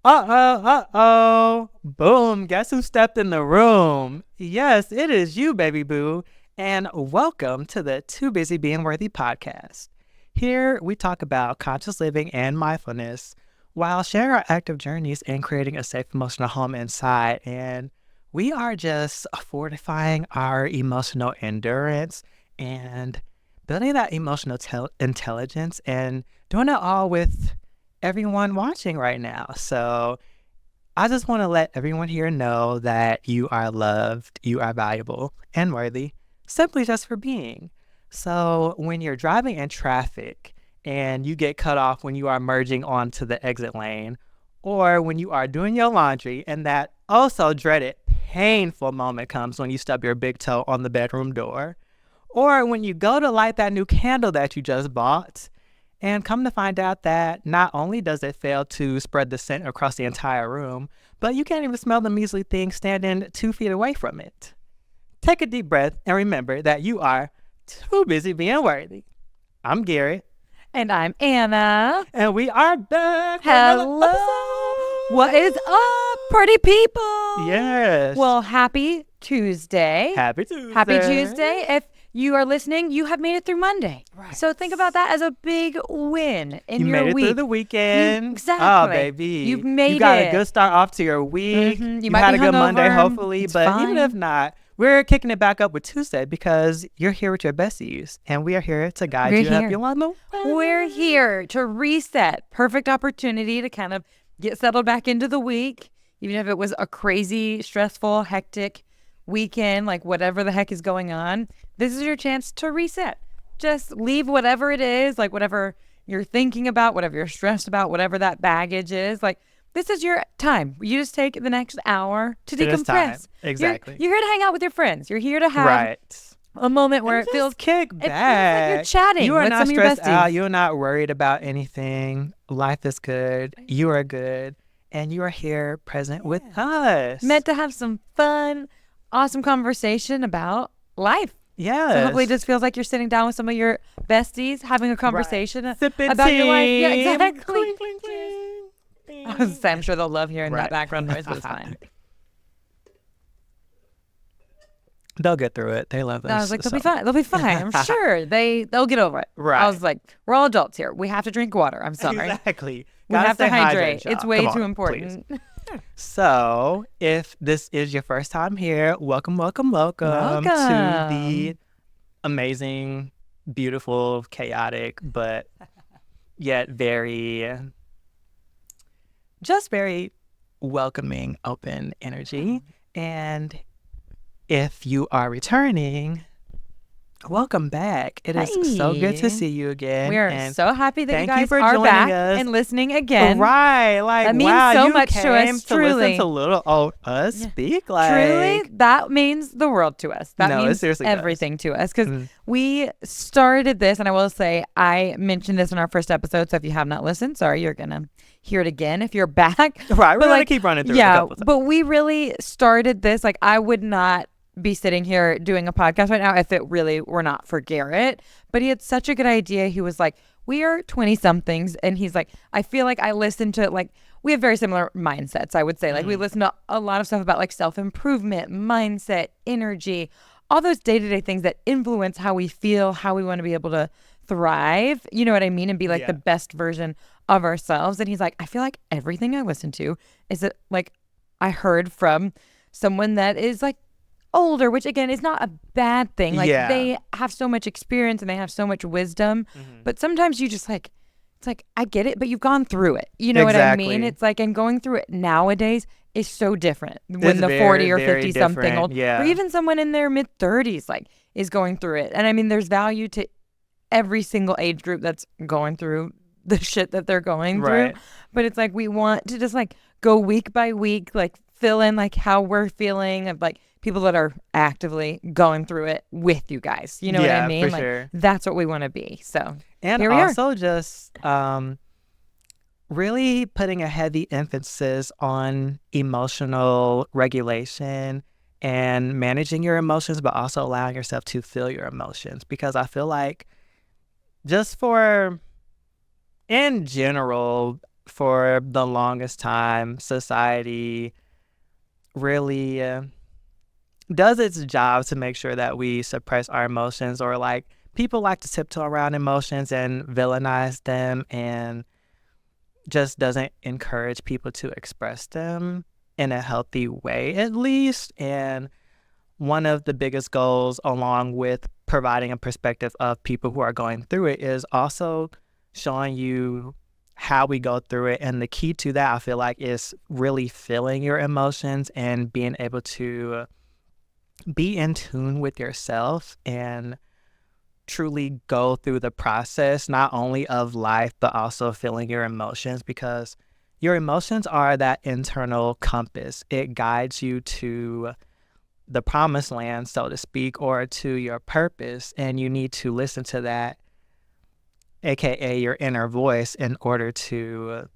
Uh-oh. Boom. Guess who stepped in the room? Yes, it is you, baby boo. And welcome to the Too Busy Being Worthy podcast. Here we talk about conscious living and mindfulness while sharing our active journeys and creating a safe emotional home inside. And we are just fortifying our emotional endurance and building that emotional intelligence and doing it all with everyone watching right now. So I just want to let everyone here know that you are loved, you are valuable and worthy simply just for being. So when you're driving in traffic and you get cut off when you are merging onto the exit lane, or when you are doing your laundry and that also dreaded painful moment comes when you stub your big toe on the bedroom door, or when you go to light that new candle that you just bought and come to find out that not only does it fail to spread the scent across the entire room, but you can't even smell the measly thing standing 2 feet away from it. Take a deep breath and remember that you are too busy being worthy. I'm Gary. And I'm Anna. And we are back. Hello. What is up, party people? Yes. Well, happy Tuesday. Happy Tuesday. Happy Tuesday. If you are listening, you have made it through Monday. Right. So think about that as a big win in your week. You made it through the weekend. Exactly. Oh, baby. You've made it. You got a good start off to your week. Mm-hmm. You might had be a good Monday, hungover. hopefully. It's but fine. even if not, we're kicking it back up with Tuesday because you're here with your besties. And we are here to guide you and help you along the way. We're here to reset. Perfect opportunity to kind of get settled back into the week. Even if it was a crazy, stressful, hectic weekend, like whatever the heck is going on, this is your chance to reset. Just leave whatever it is, like whatever you're thinking about, whatever you're stressed about, whatever that baggage is. Like, this is your time. You just take the next hour to decompress. Exactly. You're here to hang out with your friends. You're here to have a moment where it feels kick back. It feels like you're chatting. You are with not some of your stressed besties. out. You're not worried about anything. Life is good. You are good. And you are here present with us. Meant to have some fun, awesome conversation about life. Yeah. So hopefully it just feels like you're sitting down with some of your besties, having a conversation Sipping about tea. your life. Yeah, exactly. Cling, cling, cling. I was saying, I'm sure they'll love hearing that background noise, but it's fine. They'll get through it. They love us. I was like, they'll be fine. They'll be fine. I'm sure they'll get over it. Right. I was like, we're all adults here. We have to drink water. I'm sorry. Exactly. We have to hydrate. Y'all. It's way Come too on, important. So, if this is your first time here, welcome to the amazing, beautiful, chaotic, but yet very welcoming, open energy. And if you are returning, welcome back. It is so good to see you again. We are and so happy that you guys for are joining back us. and listening again. Right. Like, that means wow, so you much came to us, to truly. listen to little old us speak. Like, Truly, that means the world to us. That No, it means seriously everything to us. Because we started this, and I will say, I mentioned this in our first episode. So if you have not listened, sorry, you're going to hear it again if you're back. Right. We're going to keep running through it a couple times. But we really started this. Like, I would not be sitting here doing a podcast right now if it really were not for Garrett. But he had such a good idea. He was like, we are 20 somethings. And he's like, I feel like I listen to, like, we have very similar mindsets, I would say. Like, we listen to a lot of stuff about, like, self-improvement, mindset, energy, all those day-to-day things that influence how we feel, how we want to be able to thrive. You know what I mean? And be, like, the best version of ourselves. And he's like, I feel like everything I listen to is, like, I heard from someone that is, like, older, which again is not a bad thing. Like they have so much experience and they have so much wisdom, but sometimes you just like, it's like, I get it, but you've gone through it. You know what I mean? It's like, and going through it nowadays is so different when the 40 or 50 something old, or even someone in their mid 30s, like is going through it. And I mean, there's value to every single age group that's going through the shit that they're going through. But it's like, we want to just like go week by week, like fill in like how we're feeling of like people that are actively going through it with you guys. You know what I mean? For like sure. That's what we want to be. So and here we also are. Just really putting a heavy emphasis on emotional regulation and managing your emotions, but also allowing yourself to feel your emotions. Because I feel like just for, in general, for the longest time, society really does its job to make sure that we suppress our emotions, or like people like to tiptoe around emotions and villainize them, and just doesn't encourage people to express them in a healthy way, at least. And one of the biggest goals, along with providing a perspective of people who are going through it, is also showing you how we go through it. And the key to that, I feel like, is really feeling your emotions and being able to be in tune with yourself and truly go through the process, not only of life, but also feeling your emotions, because your emotions are that internal compass. It guides you to the promised land, so to speak, or to your purpose. And you need to listen to that, aka your inner voice, in order to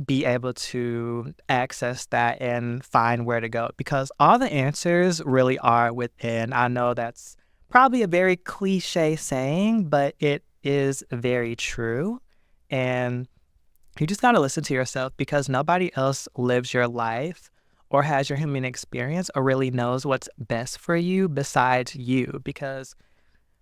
be able to access that and find where to go, because all the answers really are within. I know that's probably a very cliche saying, but it is very true. And you just got to listen to yourself, because nobody else lives your life or has your human experience or really knows what's best for you besides you. Because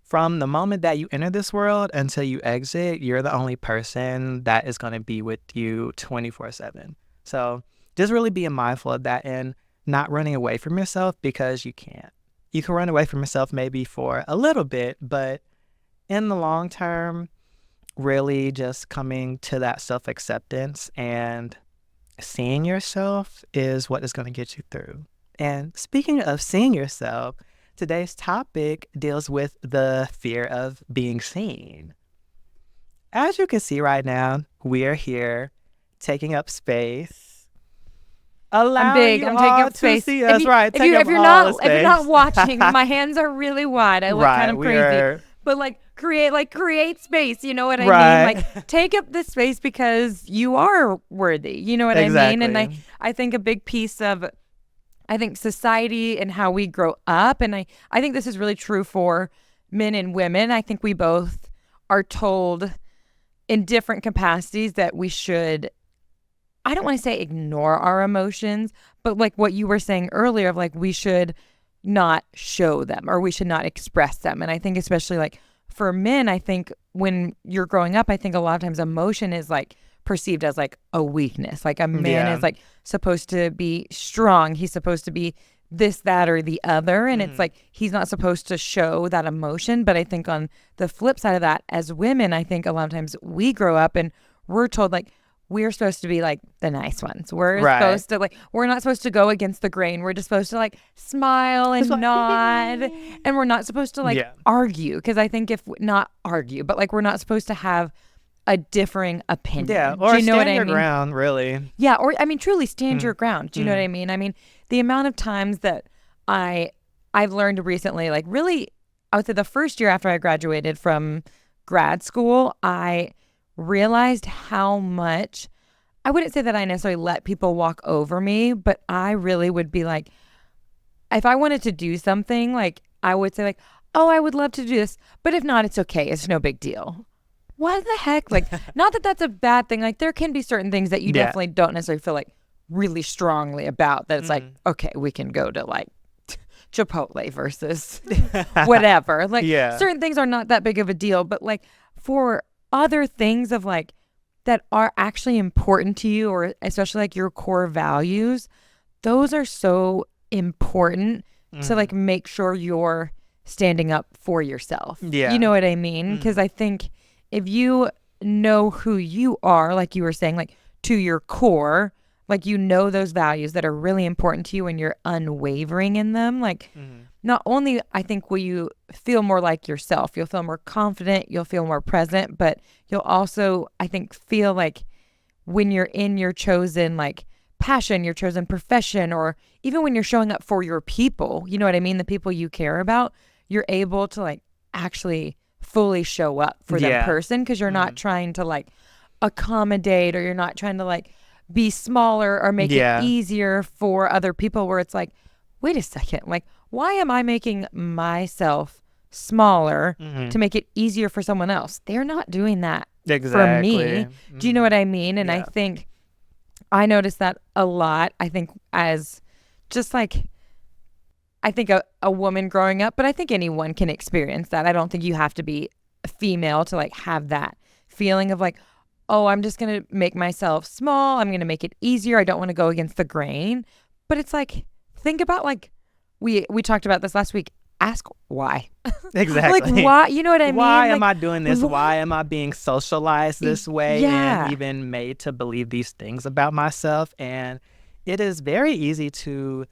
from the moment that you enter this world until you exit, you're the only person that is going to be with you 24/7. So just really being mindful of that and not running away from yourself, because you can't. You can run away from yourself maybe for a little bit, but in the long term, really just coming to that self-acceptance and seeing yourself is what is going to get you through. And speaking of seeing yourself, today's topic deals with the fear of being seen. As you can see right now, we are here taking up space. I'm big. I'm taking up space. See us, right? If you're not watching, my hands are really wide. I look kind of crazy. But create space. You know what I mean? Like, take up this space because you are worthy. You know what I mean? And I think a big piece of, I think, society and how we grow up, and I think this is really true for men and women. I think we both are told in different capacities that we should, I don't want to say ignore our emotions, but like what you were saying earlier of like, we should not show them or we should not express them. And I think especially like for men, I think when you're growing up, I think a lot of times emotion is like perceived as like a weakness. Like a man is like supposed to be strong. He's supposed to be this, that, or the other. And it's like, he's not supposed to show that emotion. But I think on the flip side of that, as women, I think a lot of times we grow up and we're told like, we're supposed to be like the nice ones. We're supposed to like, we're not supposed to go against the grain. We're just supposed to like smile and nod. And we're not supposed to like argue. Because I think if not argue, but like we're not supposed to have a differing opinion. Yeah, or do you know stand what your I mean? ground, really. Yeah, or I mean, truly stand your ground. Do you know what I mean? I mean, the amount of times that I've learned recently, like really, I would say the first year after I graduated from grad school, I realized how much, I wouldn't say that I necessarily let people walk over me, but I really would be like, if I wanted to do something, like I would say like, oh, I would love to do this, but if not, it's okay. It's no big deal. What the heck? Like, not that that's a bad thing. Like, there can be certain things that you definitely don't necessarily feel like really strongly about that it's like, okay, we can go to like Chipotle versus whatever. Like, certain things are not that big of a deal, but like for other things of like that are actually important to you, or especially like your core values, those are so important to like make sure you're standing up for yourself. You know what I mean? Because I think if you know who you are, like you were saying, like to your core, like you know those values that are really important to you and you're unwavering in them, like not only I think will you feel more like yourself, you'll feel more confident, you'll feel more present, but you'll also, I think, feel like when you're in your chosen like passion, your chosen profession, or even when you're showing up for your people, you know what I mean? The people you care about, you're able to like actually fully show up for that person, because you're not trying to like accommodate, or you're not trying to like be smaller or make it easier for other people, where it's like, wait a second, like why am I making myself smaller to make it easier for someone else? They're not doing that for Exactly. me. Do you know what I mean? And I Yeah. think I notice that a lot. I think as just like I think a woman growing up, but I think anyone can experience that. I don't think you have to be a female to like have that feeling of like, oh, I'm just going to make myself small. I'm going to make it easier. I don't want to go against the grain. But it's like, think about like, we talked about this last week. Ask why. Like, Exactly. why? You know what I Why mean? am Like, I doing this? Why am I being socialized this way and yeah. even made to believe these things about myself? And it is very easy to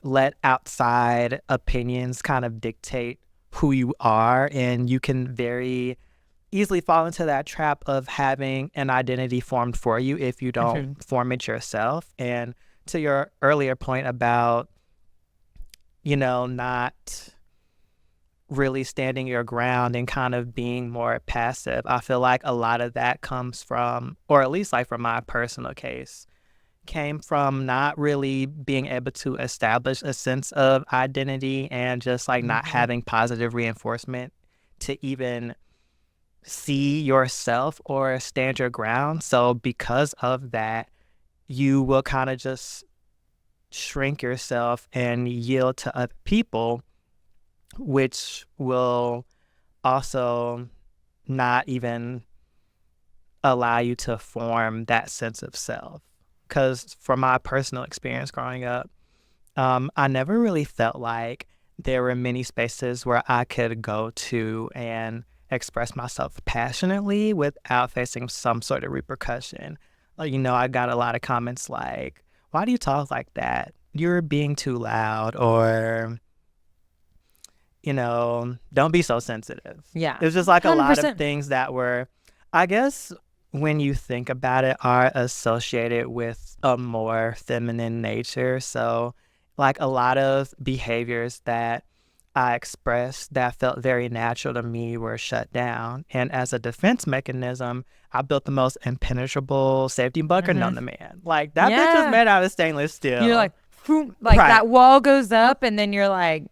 let outside opinions kind of dictate who you are, and you can very easily fall into that trap of having an identity formed for you if you don't form it yourself. And to your earlier point about, not really standing your ground and kind of being more passive, I feel like a lot of that comes from, or at least like from my personal case, came from not really being able to establish a sense of identity and just like not having positive reinforcement to even see yourself or stand your ground. So because of that, you will kind of just shrink yourself and yield to other people, which will also not even allow you to form that sense of self. Because from my personal experience growing up, I never really felt like there were many spaces where I could go to and express myself passionately without facing some sort of repercussion. I got a lot of comments like, why do you talk like that? You're being too loud, or, don't be so sensitive. Yeah. It was just like a lot of 100%. things that were, I guess, when you think about it, are associated with a more feminine nature. So, like a lot of behaviors that I expressed that felt very natural to me were shut down. And as a defense mechanism, I built the most impenetrable safety bunker known to man. Like, that bitch is Yeah. made out of stainless steel. You're like, boom, like Right. that wall goes up, and then you're like,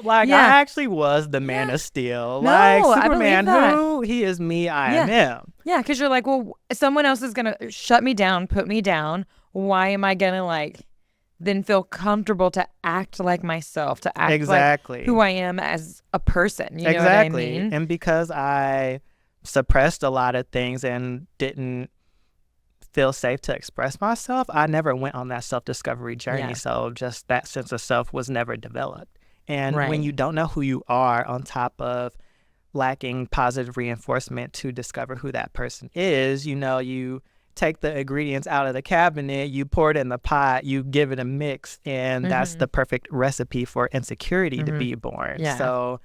Like, yeah. I actually was the man of steel. No, Like, I believe Superman, that. who? He is me, I Yeah. am him. Yeah, because you're like, well, someone else is gonna shut me down, put me down. Why am I gonna like then feel comfortable to act like myself, to act Exactly. like who I am as a person? You know Exactly. what I mean? And because I suppressed a lot of things and didn't feel safe to express myself, I never went on that self-discovery journey. Yeah. So just that sense of self was never developed. And when Right. you don't know who you are, on top of lacking positive reinforcement to discover who that person is, you take the ingredients out of the cabinet, you pour it in the pot, you give it a mix, and that's the perfect recipe for insecurity to be born. Yeah. So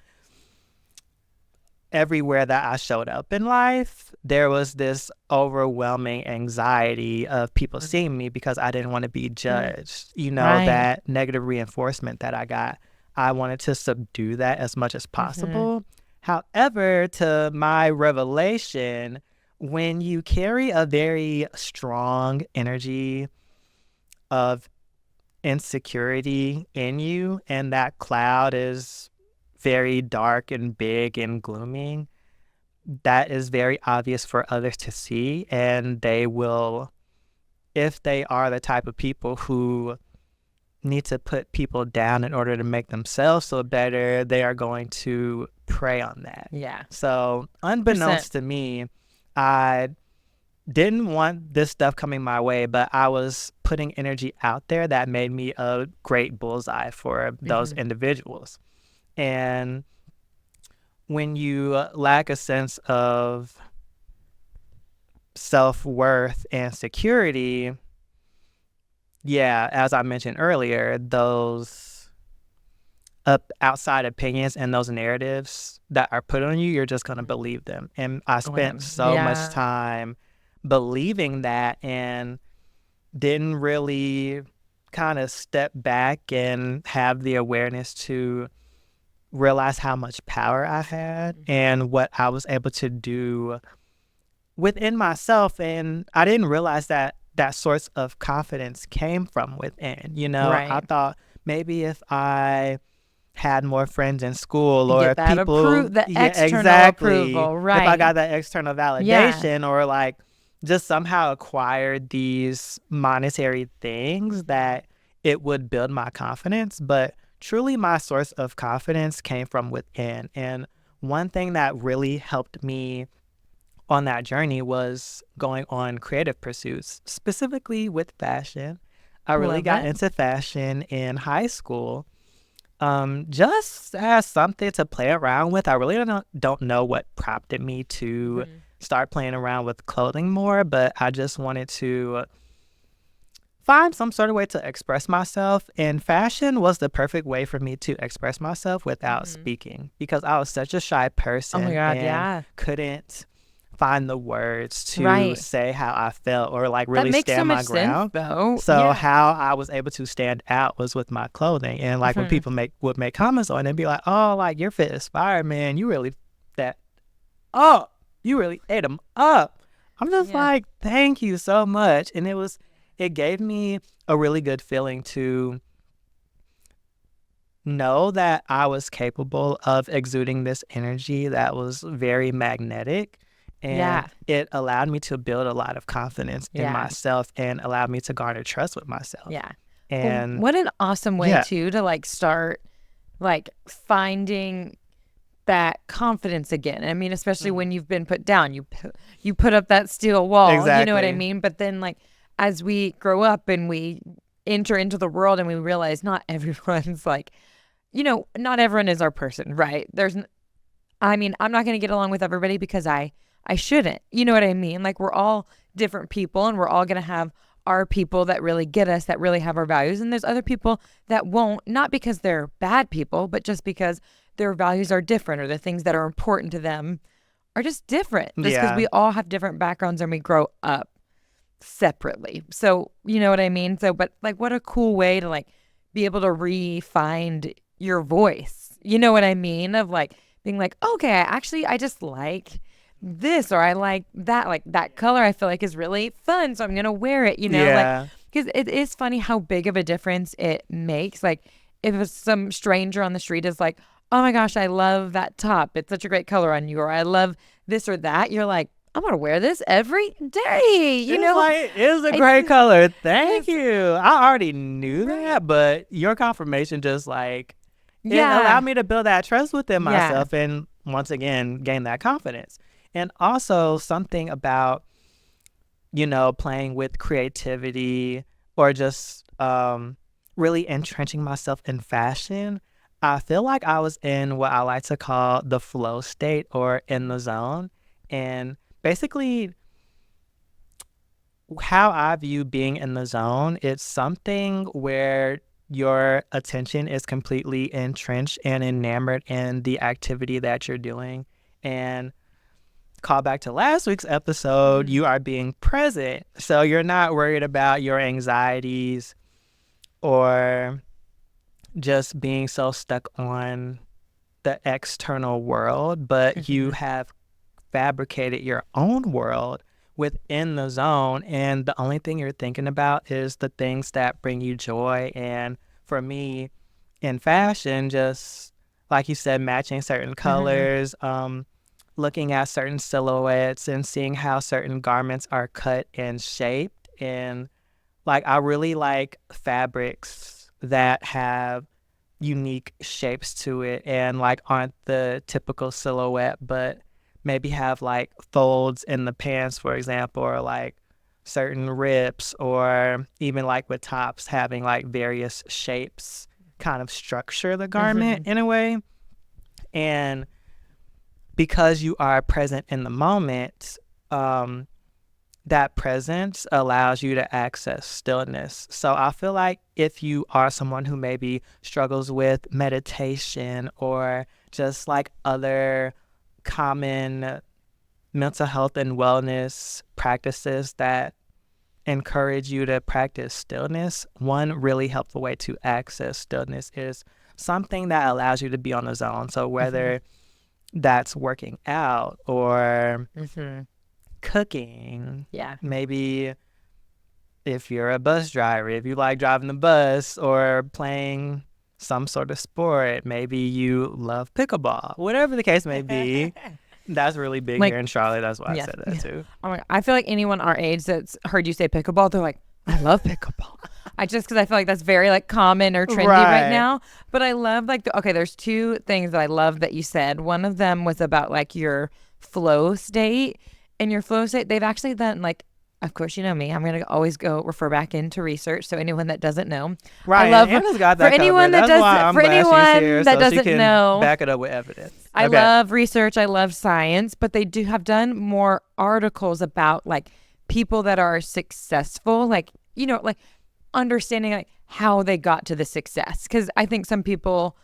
everywhere that I showed up in life, there was this overwhelming anxiety of people seeing me because I didn't want to be judged. Right. That negative reinforcement that I got, I wanted to subdue that as much as possible. However, to my revelation, when you carry a very strong energy of insecurity in you, and that cloud is very dark and big and gloomy, that is very obvious for others to see. And they will, if they are the type of people who need to put people down in order to make themselves feel better, they are going to prey on that. Yeah. So unbeknownst to me, I didn't want this stuff coming my way, but I was putting energy out there that made me a great bullseye for those individuals. And when you lack a sense of self-worth and security, yeah, as I mentioned earlier, those outside opinions and those narratives that are put on you, you're just going to believe them. And I spent so much time believing that and didn't really kind of step back and have the awareness to realize how much power I had and what I was able to do within myself. And I didn't realize that that source of confidence came from within. I thought maybe if I had more friends in school, You or get if that people, the yeah, external exactly. approval, If I right? got that external Yeah. validation, or like just somehow acquired these monetary things, that it would build my confidence. But truly, my source of confidence came from within. And one thing that really helped me on that journey was going on creative pursuits, specifically with fashion. I really Love got that. into fashion in high school, just as something to play around with. I really don't know what prompted me to Mhm. start playing around with clothing more, but I just wanted to find some sort of way to express myself. And fashion was the perfect way for me to express myself without Mhm. speaking, because I was such a shy Oh my person God, and yeah. couldn't find the words to Right. say how I felt, or like That really makes so stand much my sense ground. though. So Yeah. how I was able to stand out was with my clothing. And like when Mhm. people would make comments on it and be like, "Oh, like your fit is fire, man. You really that up. You really ate them up." I'm just Yeah. like, "Thank you so much." And it gave me a really good feeling to know that I was capable of exuding this energy that was very magnetic. And Yeah. it allowed me to build a lot of confidence in Yeah. myself and allowed me to garner trust with myself. Yeah. Well, And what an awesome way yeah, too to like start like finding that confidence again. I mean, especially mhm, when you've been put down, you put up that steel wall, you know what I exactly. mean? But then like as we grow up and we enter into the world and we realize not everyone's like, not everyone is our person, right? I mean, I'm not going to get along with everybody because I shouldn't. You know what I mean? Like we're all different people and we're all going to have our people that really get us, that really have our values, and there's other people that won't, not because they're bad people, but just because their values are different or the things that are important to them are just different. Just because Yeah. we all have different backgrounds and we grow up separately. So, you know what I mean? So, but like what a cool way to like be able to re-find your voice. You know what I mean? Of like being like, okay, I just like this or I like that. Like that color I feel like is really fun. So I'm going to wear it, like, Yeah. because it is funny how big of a difference it makes. Like if it's some stranger on the street is like, oh my gosh, I love that top. It's such a great color on you. Or I love this or that. You're like, I'm going to wear this every day, It's like, it's a It's, great color. Thank it's, you. I already knew right. that, but your confirmation just like, it allowed Yeah. me to build that trust within Yeah. myself and once again gain that confidence. And also something about, playing with creativity, or just really entrenching myself in fashion. I feel like I was in what I like to call the flow state, or in the zone. And basically, how I view being in the zone, it's something where your attention is completely entrenched and enamored in the activity that you're doing. And call back to last week's episode, Mhm. you are being present. So you're not worried about your anxieties, or just being so stuck on the external world, but you Mhm. have fabricated your own world within the zone. And the only thing you're thinking about is the things that bring you joy. And for me, in fashion, just like you said, matching certain Mhm. colors, looking at certain silhouettes and seeing how certain garments are cut and shaped. And like, I really like fabrics that have unique shapes to it and like aren't the typical silhouette, but maybe have like folds in the pants, for example, or like certain rips, or even like with tops having like various shapes kind of structure the garment Mhm. in a way. And because you are present in the moment, um, that presence allows you to access stillness. So I feel like if you are someone who maybe struggles with meditation, or just like other common mental health and wellness practices that encourage you to practice stillness, one really helpful way to access stillness is something that allows you to be on the zone. So Mhm. whether that's working out, or Mhm. cooking, Yeah. maybe if you're a bus driver, if you like driving the bus, or playing some sort of sport. Maybe you love pickleball. Whatever the case may be, that's really big Like, here in Charlotte. That's why I yeah. said that too. Oh my, I feel like anyone our age that's heard you say pickleball, they're like, I love pickleball. Because I feel like that's very like common or trendy right now. But I love like okay, there's two things that I love that you said. One of them was about like your flow state. In your flow state, they've actually done like, of course, you know me. I'm gonna always go refer back into research. So anyone that doesn't know, Right. I love Anna's got that for anyone covered. that That's why does I'm for glad she's anyone here, that so she doesn't can know. back it up with evidence. I Okay. love research. I love science, but they do have done more articles about like people that are successful, like, you know, like understanding like how they got to the success. Because I think some people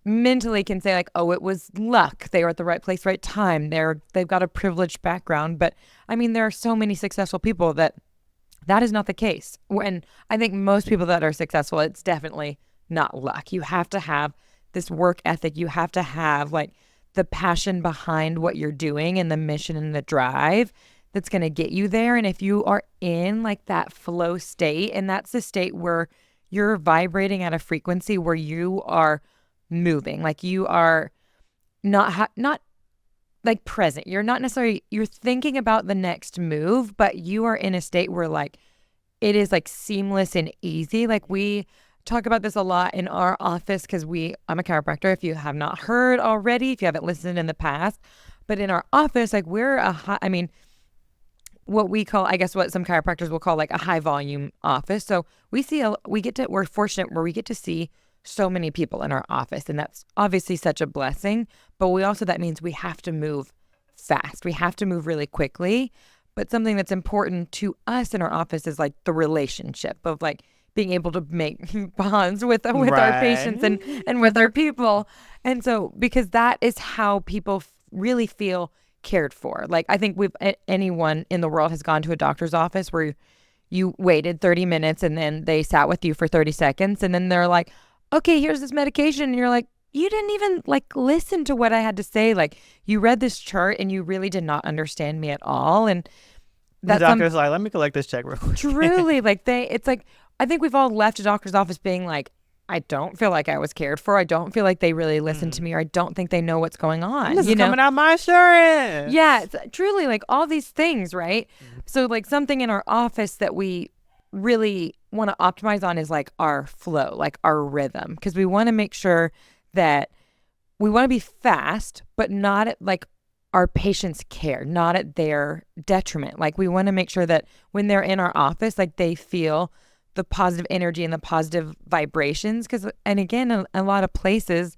mentally can say like, oh, it was luck. They were at the right place, right time. They've got a privileged background. But I mean, there are so many successful people that is not the case. And I think most people that are successful, it's definitely not luck. You have to have this work ethic. You have to have like the passion behind what you're doing and the mission and the drive that's going to get you there. And if you are in like that flow state, and that's the state where you're vibrating at a frequency where you are moving, like you are not like present. You're not necessarily, you're thinking about the next move, but you are in a state where like it is like seamless and easy. Like we talk about this a lot in our office because I'm a chiropractor. If you have not heard already, if you haven't listened in the past, but in our office, like we're what we call, I guess what some chiropractors will call like a high volume office. So we're fortunate where we get to see so many people in our office, and that's obviously such a blessing. But that means we have to move fast. We have to move really quickly. But something that's important to us in our office is like the relationship of like being able to make bonds with our patients and with our people. And so, because that is how people really feel cared for. Like I think anyone in the world has gone to a doctor's office where you waited 30 minutes and then they sat with you for 30 seconds and then they're like, okay, here's this medication. And you're like, you didn't even like listen to what I had to say. Like you read this chart and you really did not understand me at all. And the doctor's like, let me collect this check real quick. Truly, like it's like, I think we've all left a doctor's office being like, I don't feel like I was cared for. I don't feel like they really listened to me, or I don't think they know what's going on. This is coming out my insurance. Yeah, it's truly like all these things, right? So like something in our office that we really want to optimize on is like our flow, like our rhythm, because we want to make sure that we want to be fast, but not at like our patients' care, not at their detriment. Like we want to make sure that when they're in our office, like they feel the positive energy and the positive vibrations. And again, a lot of places,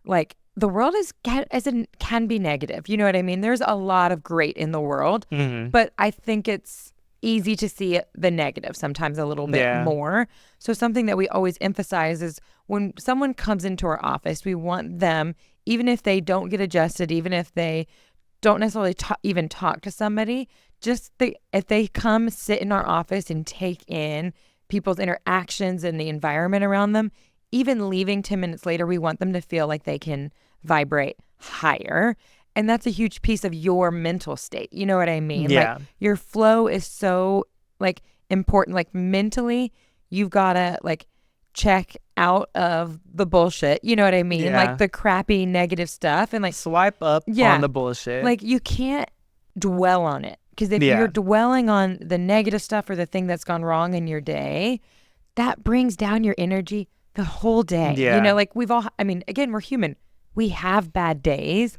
like the world can be negative. You know what I mean? There's a lot of great in the world, but I think it's easy to see the negative sometimes a little bit more. So something that we always emphasize is when someone comes into our office, we want them, even if they don't get adjusted, even if they don't necessarily even talk to somebody, if they come sit in our office and take in people's interactions and the environment around them, even leaving 10 minutes later, we want them to feel like they can vibrate higher. And that's a huge piece of your mental state. You know what I mean? Yeah. Like your flow is so like important. Like mentally, you've got to like check out of the bullshit. You know what I mean? Yeah. Like the crappy negative stuff and like swipe up on the bullshit. Like you can't dwell on it. Because if you're dwelling on the negative stuff or the thing that's gone wrong in your day, that brings down your energy the whole day. Yeah. You know, like again, we're human. We have bad days,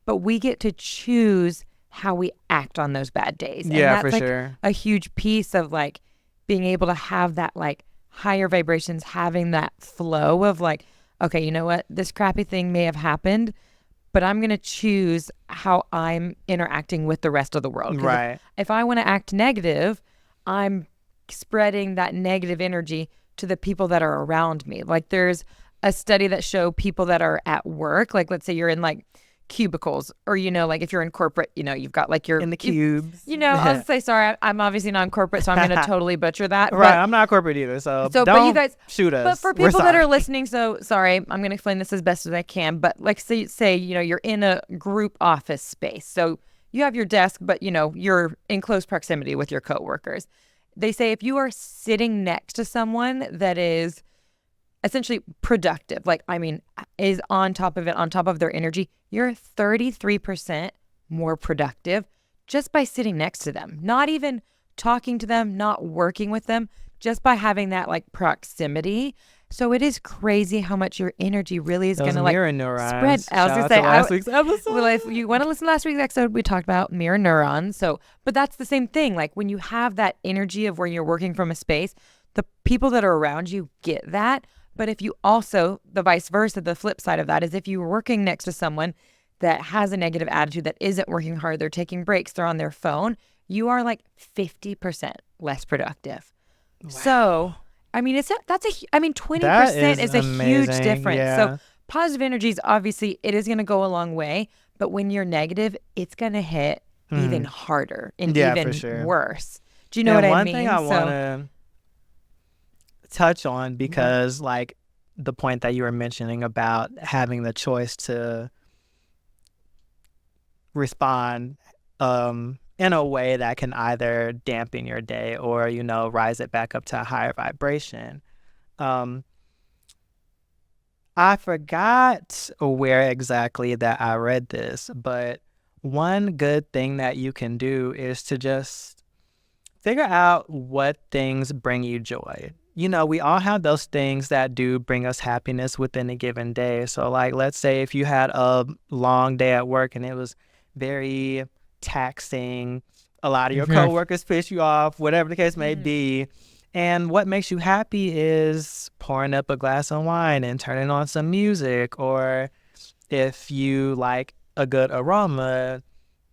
but we get to choose how we act on those bad days. And that's for like sure. a huge piece of like being able to have that like higher vibrations, having that flow of like, okay, you know what? This crappy thing may have happened, but I'm going to choose how I'm interacting with the rest of the world. Right. If I want to act negative, I'm spreading that negative energy to the people that are around me. Like there's a study that show people that are at work, like let's say you're in like cubicles, or like if you're in corporate, you've got like your in the cubes. I'll say sorry. I'm obviously not in corporate, so I'm going to totally butcher that. Right, I'm not corporate either, so don't but you guys shoot us. But for people that are listening, so sorry, I'm going to explain this as best as I can. But like say you're in a group office space, so you have your desk, but you're in close proximity with your coworkers. They say if you are sitting next to someone that is essentially productive, like, I mean, is on top of it, on top of their energy, you're 33% more productive just by sitting next to them, not even talking to them, not working with them, just by having that like proximity. So it is crazy how much your energy really is going to like mirror spread. neurons. I was Shout going to out say, to last week's episode. well, if you want to listen to last week's episode, we talked about mirror neurons. So, but that's the same thing. Like when you have that energy of where you're working from a space, the people that are around you get that. But if you also, the vice versa, the flip side of that is if you're working next to someone that has a negative attitude, that isn't working hard, they're taking breaks, they're on their phone, you are like 50% less productive. Wow. So, I mean, 20% is a huge difference. Yeah. So positive energy is obviously, it is going to go a long way. But when you're negative, it's going to hit even harder and even worse. Do you know what I mean? One thing I want to touch on, because like the point that you were mentioning about having the choice to respond in a way that can either dampen your day or, you know, rise it back up to a higher vibration. I forgot where exactly that I read this, but one good thing that you can do is to just figure out what things bring you joy. You know, we all have those things that do bring us happiness within a given day. So like, let's say if you had a long day at work and it was very taxing, a lot of your coworkers piss you off, whatever the case may be. And what makes you happy is pouring up a glass of wine and turning on some music. Or if you like a good aroma,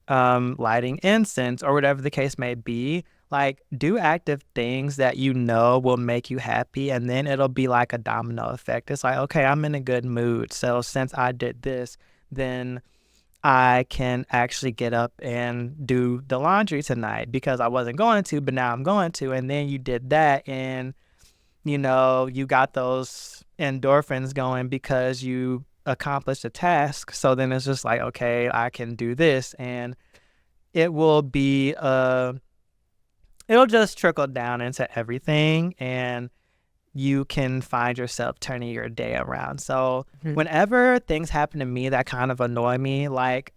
lighting incense or whatever the case may be. Like, do active things that you know will make you happy, and then it'll be like a domino effect. It's like, okay, I'm in a good mood. So since I did this, then I can actually get up and do the laundry tonight because I wasn't going to, but now I'm going to. And then you did that and, you know, you got those endorphins going because you accomplished a task. So then it's just like, okay, I can do this. And it will be, it'll just trickle down into everything. And you can find yourself turning your day around. So whenever things happen to me that kind of annoy me, like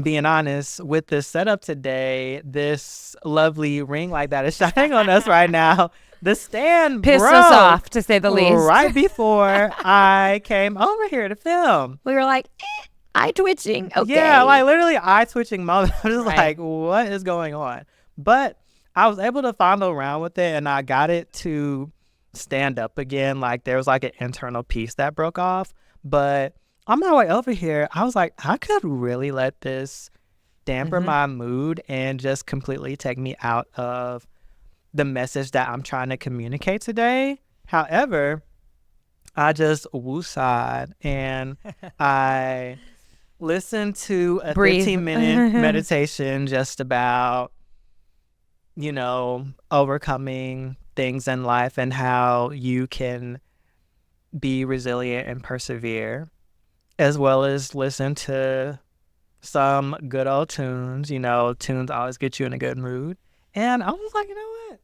being honest with this setup today, this lovely ring light that is shining on us right now, the stand pissed broke us off, to say the least. Right before I came over here to film. We were like, eye twitching. Okay. Yeah, like literally eye twitching moment. I was just like, what is going on? But I was able to fondle around with it and I got it to stand up again. Like there was like an internal piece that broke off. But on my way over here, I was like, I could really let this damper my mood and just completely take me out of the message that I'm trying to communicate today. However, I just woosah'd and I listened to a 15-minute meditation just about, you know, overcoming things in life and how you can be resilient and persevere, as well as listen to some good old tunes. You know, tunes always get you in a good mood. And I was like, you know what?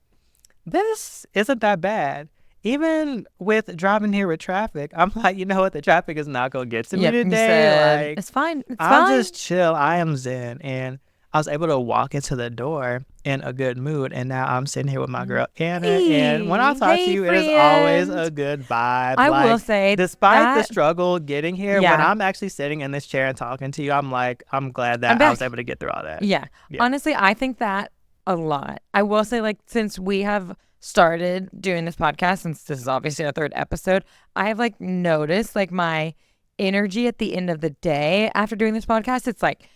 This isn't that bad. Even with driving here with traffic, I'm like, you know what? The traffic is not going to get to me today. Like, it's fine. I'll just chill. I am zen. And I was able to walk into the door in a good mood. And now I'm sitting here with my girl, Anna. And when I talk to you, friend. it is always a good vibe. I will say, despite the struggle getting here, when I'm actually sitting in this chair and talking to you, I'm like, I'm glad that I was able to get through all that. Yeah. Honestly, I think that a lot. I will say, like, since we have started doing this podcast, since this is obviously our third episode, I have like noticed like my energy at the end of the day after doing this podcast, it's like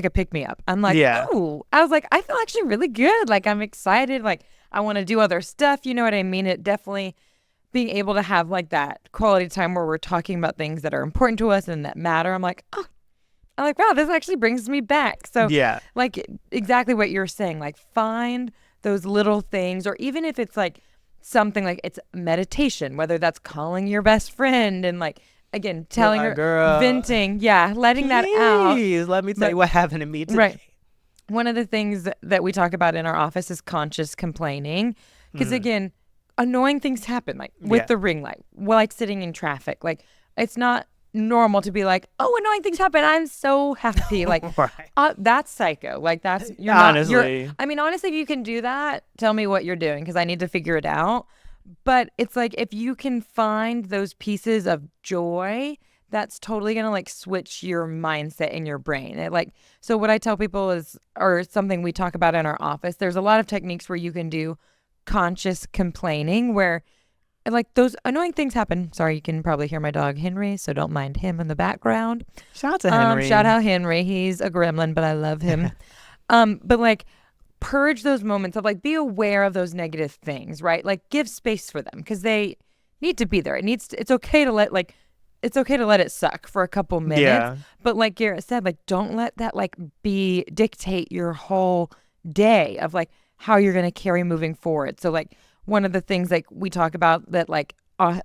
a pick me up. I'm like, oh, I was like, I feel actually really good. Like I'm excited. Like I want to do other stuff. You know what I mean? It definitely being able to have like that quality time where we're talking about things that are important to us and that matter. I'm like, wow, this actually brings me back. So like exactly what you're saying, like find those little things, or even if it's like something like it's meditation, whether that's calling your best friend and like, again, telling her, girl, venting, letting that out. Please, let me tell you what happened to me today. Right. One of the things that we talk about in our office is conscious complaining. Because again, annoying things happen, like with the ring light, like sitting in traffic. Like, it's not normal to be like, oh, annoying things happen, I'm so happy. Like, that's psycho. Like, that's, you're honestly. I mean, honestly, if you can do that, tell me what you're doing, because I need to figure it out. But it's like, if you can find those pieces of joy, that's totally going to like switch your mindset in your brain. So what I tell people is, or something we talk about in our office, there's a lot of techniques where you can do conscious complaining, where like those annoying things happen. Sorry, you can probably hear my dog Henry, so don't mind him in the background. Shout out to Henry. Shout out Henry. He's a gremlin, but I love him. But like, purge those moments of like, be aware of those negative things, right? Like, give space for them, because they need to be there. It's okay to let it suck for a couple minutes. Yeah. But like Garrett said, like, don't let that like dictate your whole day of like how you're going to carry moving forward. So like, one of the things like we talk about that like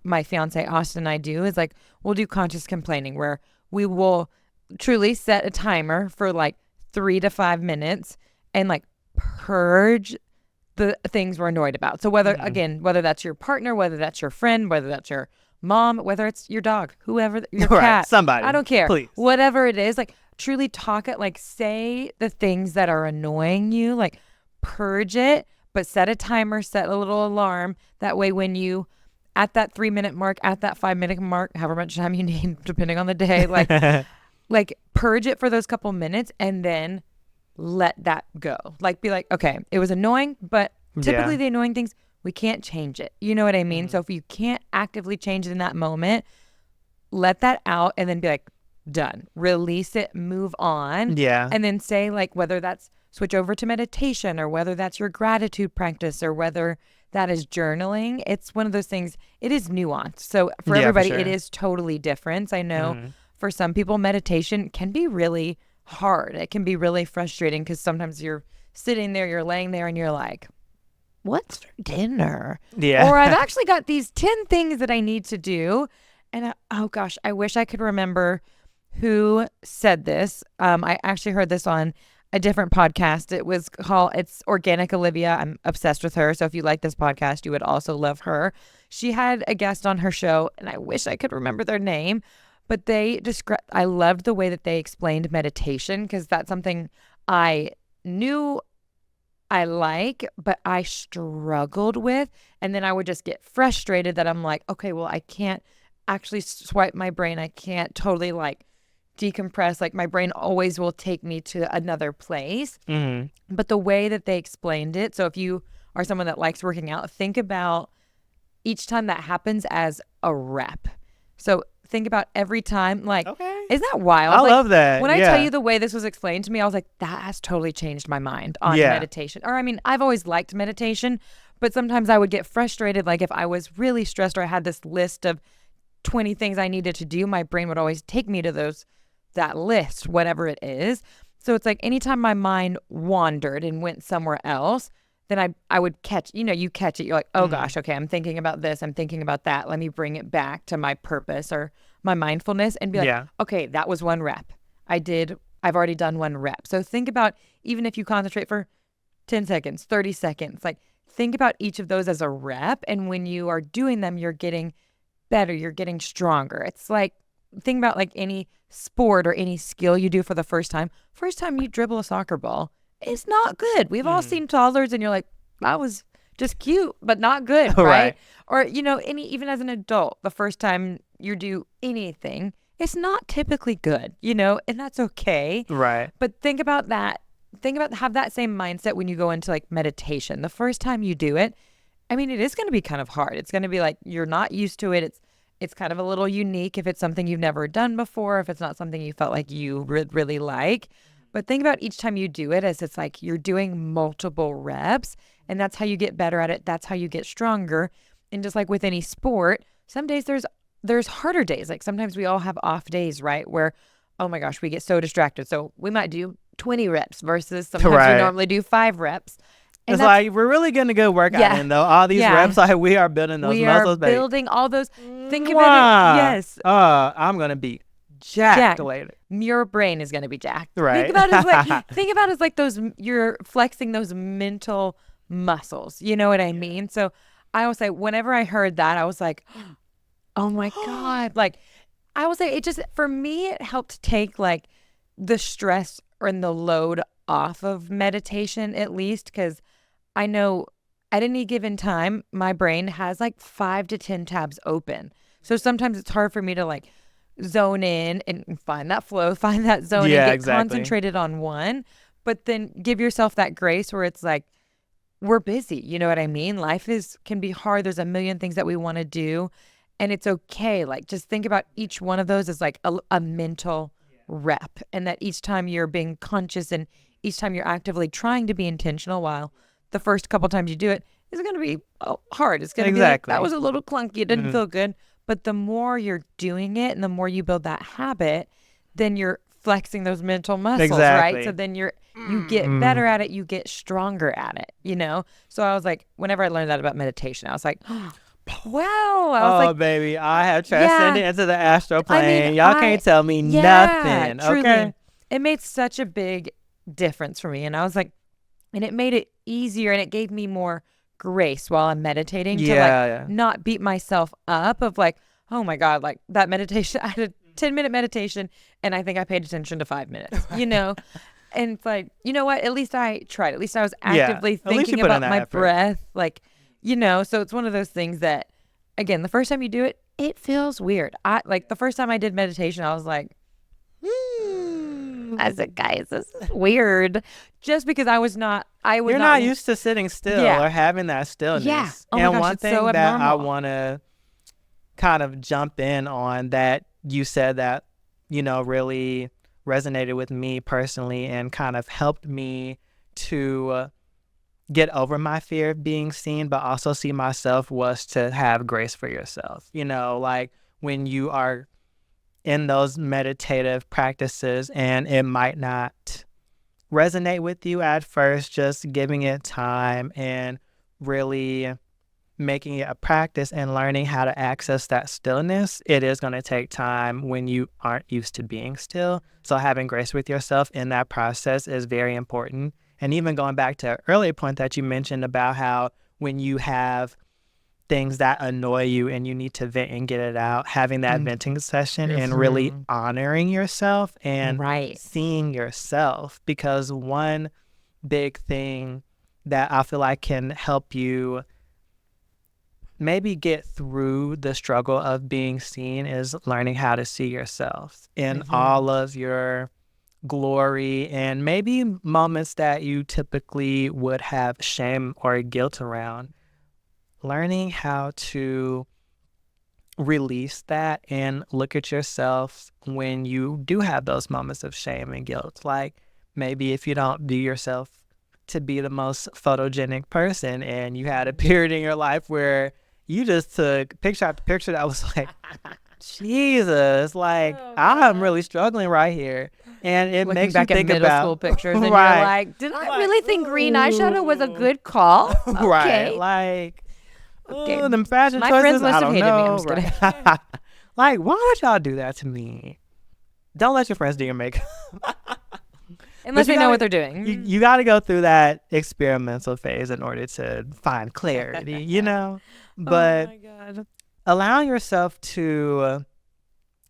my fiance Austin and I do is like, we'll do conscious complaining, where we will truly set a timer for like 3 to 5 minutes and like purge the things we're annoyed about. So whether that's your partner, whether that's your friend, whether that's your mom, whether it's your dog, whoever, your cat, somebody, I don't care, please, whatever it is, like truly talk it, like say the things that are annoying you, like purge it. But set a timer, set a little alarm. That way, when you, at that 3-minute mark, at that 5-minute mark, however much time you need, depending on the day, like purge it for those couple minutes, and then let that go. Like, be like, okay, it was annoying, but typically the annoying things, we can't change it. You know what I mean? So if you can't actively change it in that moment, let that out, and then be like, done. Release it, move on. Yeah. And then say, like, whether that's switch over to meditation, or whether that's your gratitude practice, or whether that is journaling. It's one of those things, it is nuanced. So for everybody, it is totally different. I know for some people, meditation can be really hard. It can be really frustrating, because sometimes you're sitting there, you're laying there, and you're like, what's for dinner? Yeah. Or I've actually got these 10 things that I need to do. And oh gosh, I wish I could remember who said this. I actually heard this on a different podcast. It's Organic Olivia. I'm obsessed with her. So if you like this podcast, you would also love her. She had a guest on her show, and I wish I could remember their name, but I loved the way that they explained meditation, because that's something I knew I like, but I struggled with. And then I would just get frustrated that I'm like, okay, well, I can't actually swipe my brain. I can't totally like decompress. Like, my brain always will take me to another place. But the way that they explained it, so if you are someone that likes working out, think about each time that happens as a rep. So think about every time, like, isn't that wild? I love that. When I tell you the way this was explained to me, I was like, that has totally changed my mind on meditation. Or I mean, I've always liked meditation, but sometimes I would get frustrated. Like, if I was really stressed, or I had this list of 20 things I needed to do, my brain would always take me to that list, whatever it is. So it's like, anytime my mind wandered and went somewhere else, then I would catch, you catch it. You're like, oh gosh, okay, I'm thinking about this. I'm thinking about that. Let me bring it back to my purpose or my mindfulness, and be like, okay, that was 1 rep. I've already done 1 rep. So think about, even if you concentrate for 10 seconds, 30 seconds, like, think about each of those as a rep. And when you are doing them, you're getting better. You're getting stronger. It's like, think about like any sport or any skill you do for the first time. First time you dribble a soccer ball, it's not good. We've all seen toddlers, and you're like, that was just cute, but not good, right? Or, even as an adult, the first time you do anything, it's not typically good, and that's okay. Right. But think about that. Have that same mindset when you go into like meditation. The first time you do it, I mean, it is going to be kind of hard. It's going to be like, you're not used to it. It's kind of a little unique if it's something you've never done before, if it's not something you felt like you really like. But think about each time you do it as it's like you're doing multiple reps, and that's how you get better at it. That's how you get stronger. And just like with any sport, some days there's harder days. Like, sometimes we all have off days, right? Where, oh my gosh, we get so distracted. So we might do 20 reps versus sometimes we normally do 5 reps. And it's like, we're really going to go work out in, though. All these reps, like, we are building those muscles. We are building all those. Think about it. Yes. I'm going to be jacked later. Your brain is going to be jacked. Right. Think about it as like those, you're flexing those mental muscles. You know what I mean? So I will say, whenever I heard that, I was like, oh my God. Like, I will say, it just, for me, it helped take like the stress and the load off of meditation, at least, because I know at any given time, my brain has like 5 to 10 tabs open. So sometimes it's hard for me to like zone in and find that flow, find that zone and Yeah, get exactly. concentrated on one. But then give yourself that grace where it's like, we're busy. You know what I mean? Life can be hard. There's a million things that we want to do. And it's okay. Like, just think about each one of those as like a mental rep. And that each time you're being conscious and each time you're actively trying to be intentional, while the first couple times you do it is going to be hard. It's going to be like, that was a little clunky. It didn't feel good. But the more you're doing it and the more you build that habit, then you're flexing those mental muscles, right? So then you get better at it, you get stronger at it, you know? So I was like, whenever I learned that about meditation, I was like, wow. I was like, baby, I have transcended into the astral plane. I mean, Y'all can't tell me nothing. Truly. Okay. It made such a big difference for me. And I was like, and it made it easier and it gave me more grace while I'm meditating to like not beat myself up of like, oh my God, like that meditation, I had a 10-minute meditation and I think I paid attention to 5 minutes, you know? And it's like, you know what? At least I tried. At least I was actively thinking about my breath. Like, you know, so it's one of those things that, again, the first time you do it, it feels weird. Like the first time I did meditation, I was like, I said, guys, this is weird. Just because you're not used to sitting still or having that stillness. Yeah. Oh and my gosh, one it's thing so that abnormal. I want to kind of jump in on that you said that, you know, really resonated with me personally and kind of helped me to get over my fear of being seen, but also see myself, was to have grace for yourself. You know, like when you are in those meditative practices and it might not resonate with you at first, just giving it time and really making it a practice and learning how to access that stillness. It is going to take time when you aren't used to being still. So having grace with yourself in that process is very important. And even going back to an earlier point that you mentioned about how when you have things that annoy you and you need to vent and get it out, having that venting session and really honoring yourself and seeing yourself. Because one big thing that I feel like can help you maybe get through the struggle of being seen is learning how to see yourself in all of your glory and maybe moments that you typically would have shame or guilt around. Learning how to release that and look at yourself when you do have those moments of shame and guilt. Like maybe if you don't view yourself to be the most photogenic person and you had a period in your life where you just took picture after picture that was like, Jesus, like I'm really struggling right here. And it Looking makes back you think at middle about school pictures and right. you're like, did I really think green eyeshadow was a good call? Okay. Right, like Okay. them fashion My choices, friends must I have don't hated me. I'm know. just kidding. Right. Like, why would y'all do that to me? Don't let your friends do your makeup. Unless they know what they're doing. You got to go through that experimental phase in order to find clarity, you know? But oh my God. allowing yourself to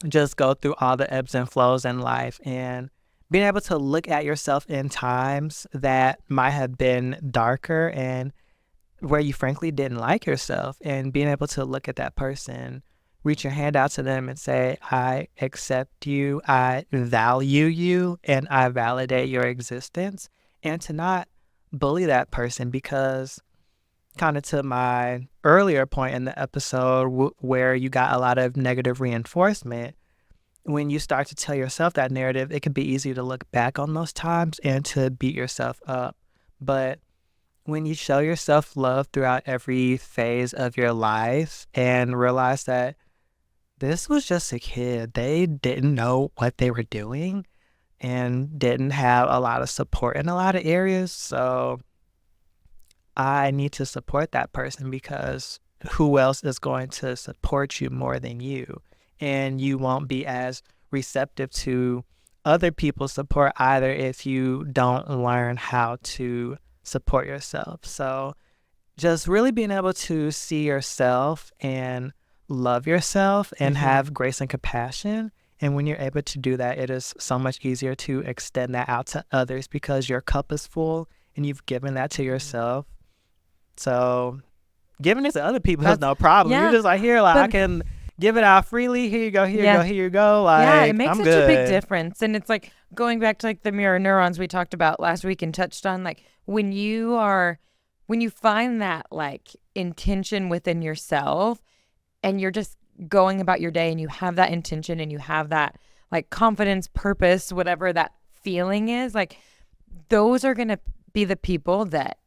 just go through all the ebbs and flows in life and being able to look at yourself in times that might have been darker and where you frankly didn't like yourself, and being able to look at that person, reach your hand out to them and say, I accept you, I value you, and I validate your existence, and to not bully that person. Because kind of to my earlier point in the episode where you got a lot of negative reinforcement, when you start to tell yourself that narrative, it can be easy to look back on those times and to beat yourself up. But when you show yourself love throughout every phase of your life and realize that this was just a kid, they didn't know what they were doing and didn't have a lot of support in a lot of areas. So I need to support that person, because who else is going to support you more than you? And you won't be as receptive to other people's support either if you don't learn how to support yourself. So just really being able to see yourself and love yourself and have grace and compassion. And when you're able to do that, it is so much easier to extend that out to others because your cup is full and you've given that to yourself. So giving it to other people is no problem. yeah, You're just like, here, like, I but- can give it out freely. Here you go, here you Yeah. go, here you go. Like, Yeah, it makes I'm such good. a big difference. And it's like going back to like the mirror neurons we talked about last week and touched on, like when you find that like intention within yourself and you're just going about your day and you have that intention and you have that like confidence, purpose, whatever that feeling is, like those are going to be the people that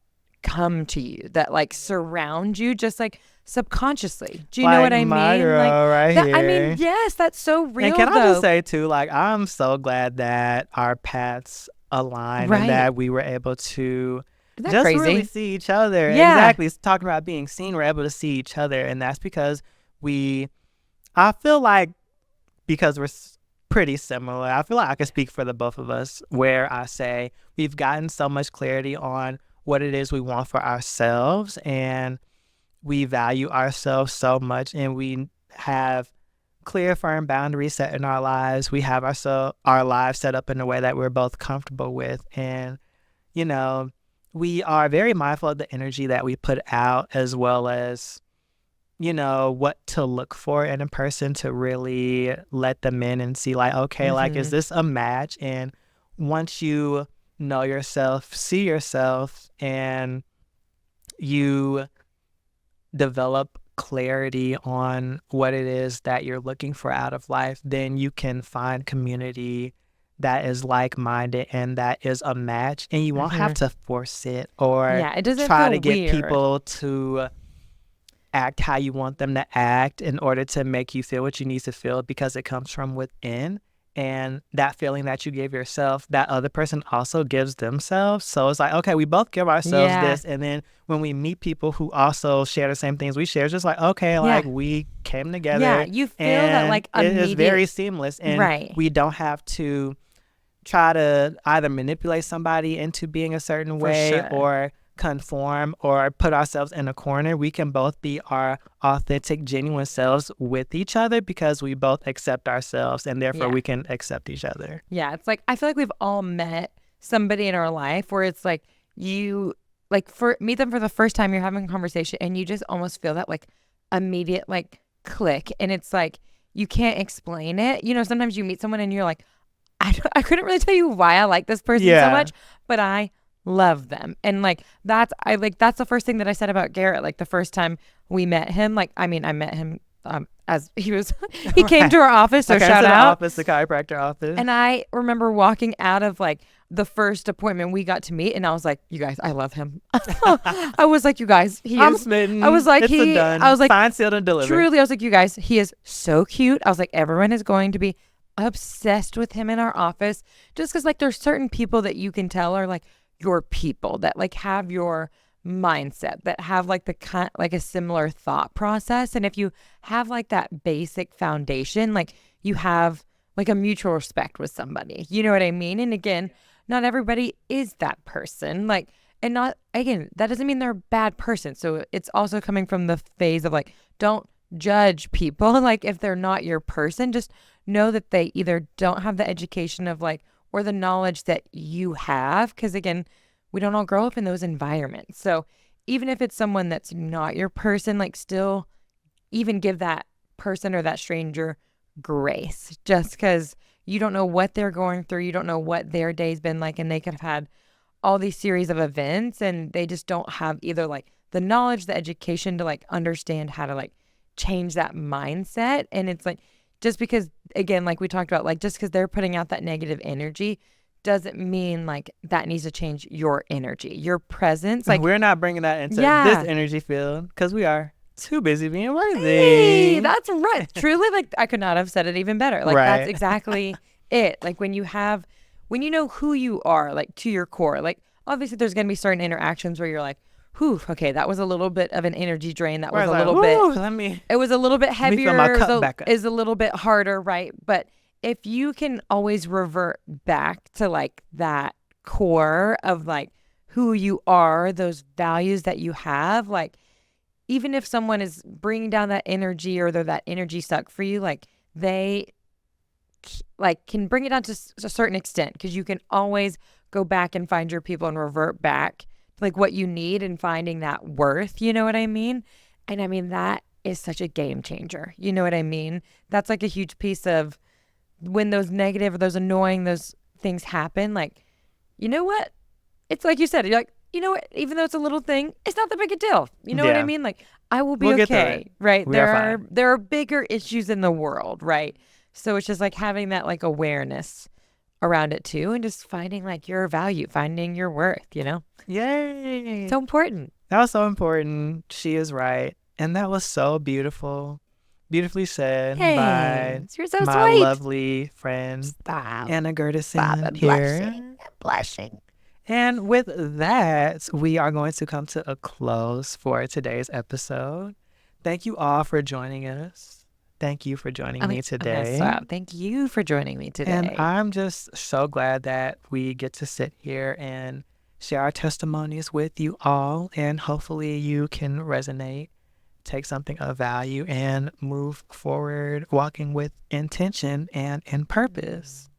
come to you, that like surround you just like subconsciously. Do you know what I my mean? girl Like right that, here. I mean, yes, that's so real. And can I though. just say too, like, I'm so glad that our paths aligned Right. and that we were able to Isn't that just crazy? really see each other. Yeah. Exactly. It's talking about being seen. We're able to see each other. And that's because I feel like because we're pretty similar, I feel like I can speak for the both of us where I say we've gotten so much clarity on what it is we want for ourselves and we value ourselves so much and we have clear, firm boundaries set in our lives. We have our lives set up in a way that we're both comfortable with. And, you know, we are very mindful of the energy that we put out as well as, you know, what to look for in a person to really let them in and see like, okay, like, is this a match? And once you know yourself, see yourself, and you develop clarity on what it is that you're looking for out of life, then you can find community that is like-minded and that is a match, and you won't have to force it or it doesn't try feel to get weird. people to act how you want them to act in order to make you feel what you need to feel, because it comes from within. And that feeling that you give yourself, that other person also gives themselves. So it's like, okay, we both give ourselves this. And then when we meet people who also share the same things we share, it's just like, okay, like we came together. Yeah, you feel that like it is very immediate- seamless. And we don't have to try to either manipulate somebody into being a certain way or conform or put ourselves in a corner. We can both be our authentic, genuine selves with each other because we both accept ourselves and therefore we can accept each other. Yeah, it's like I feel like we've all met somebody in our life where it's like you like meet them for the first time, you're having a conversation and you just almost feel that like immediate like click, and it's like you can't explain it. You know, sometimes you meet someone and you're like, I couldn't really tell you why I like this person so much, but I love them. And like that's the first thing that I said about Garrett. Like the first time we met him, like I met him as he was he came to our office, so shout out the chiropractor office. And I remember walking out of like the first appointment we got to meet, and I was like, you guys, I love him. I was like, you guys, I'm smitten. I was like, it's a done. I was like, signed, sealed, and delivered. Truly, I was like, you guys, he is so cute. I was like, everyone is going to be obsessed with him in our office, just because like there's certain people that you can tell are like your people, that like have your mindset, that have like like a similar thought process. And if you have like that basic foundation, like you have like a mutual respect with somebody, you know what I mean? And again, not everybody is that person, like, and not, again, that doesn't mean they're a bad person. So it's also coming from the phase of like, don't judge people. Like if they're not your person, just know that they either don't have the education of like, or the knowledge that you have. Because again, we don't all grow up in those environments. So even if it's someone that's not your person, like still even give that person or that stranger grace, just because you don't know what they're going through. You don't know what their day's been like. And they could have had all these series of events and they just don't have either like the knowledge, the education to like understand how to like change that mindset. And it's like, just because, again, like we talked about, like just because they're putting out that negative energy doesn't mean like that needs to change your energy, your presence. Like we're not bringing that into this energy field because we are too busy being worthy. Hey, that's right. Truly, like I could not have said it even better. Like that's exactly it. Like when you know who you are, like to your core, like obviously there's going to be certain interactions where you're like, whew, okay, that was a little bit of an energy drain. That was a little bit, it was a little bit heavier, is a little bit harder, right? But if you can always revert back to like that core of like who you are, those values that you have, like, even if someone is bringing down that energy or they're that energy suck for you, like, they like can bring it down to a certain extent, because you can always go back and find your people and revert back to like what you need and finding that worth. You know what I mean? And I mean, that is such a game changer. You know what I mean? That's like a huge piece of when those negative or those annoying, those things happen. Like, you know what? It's like you said, you're like, you know what? Even though it's a little thing, it's not that big a deal. You know what I Yeah. mean? Like, I will be We'll get through okay, it. right? We are There fine. are bigger issues in the world, right? So it's just like having that like awareness around it too, and just finding like your value, finding your worth, you know? Yay. So important. That was so important. She is right. And that was so beautiful. Beautifully said by Thanks. You're so my sweet. lovely friend Stop. Anna Stop. Gertison I'm here. blushing. I'm blushing. And with that, we are going to come to a close for today's episode. Thank you all for joining us. Thank you for joining me today. Stop. Thank you for joining me today. And I'm just so glad that we get to sit here and share our testimonies with you all. And hopefully you can resonate, take something of value, and move forward walking with intention and in purpose.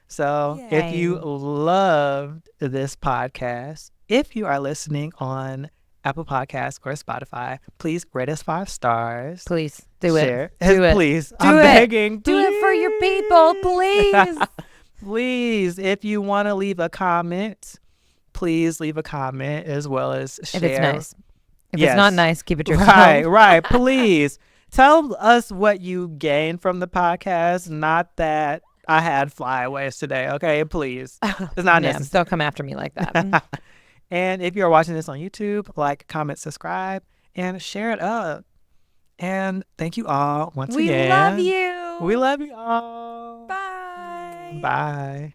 So if you Yay. loved this podcast, if you are listening on Apple Podcasts or Spotify, please rate us 5 stars. Please do Share. it. Do it. Please. Do I'm it. begging. Do it for your people, please. Please. If you want to leave a comment, please leave a comment as well as share. If it's nice. If Yes. it's not nice, keep it to yourself. Right. Please tell us what you gained from the podcast. Not that I had flyaways today. Okay, please. It's not Yeah, necessary. don't come after me like that. And if you're watching this on YouTube, like, comment, subscribe, and share it up. And thank you all once We again. love you. We love you all. Bye. Bye.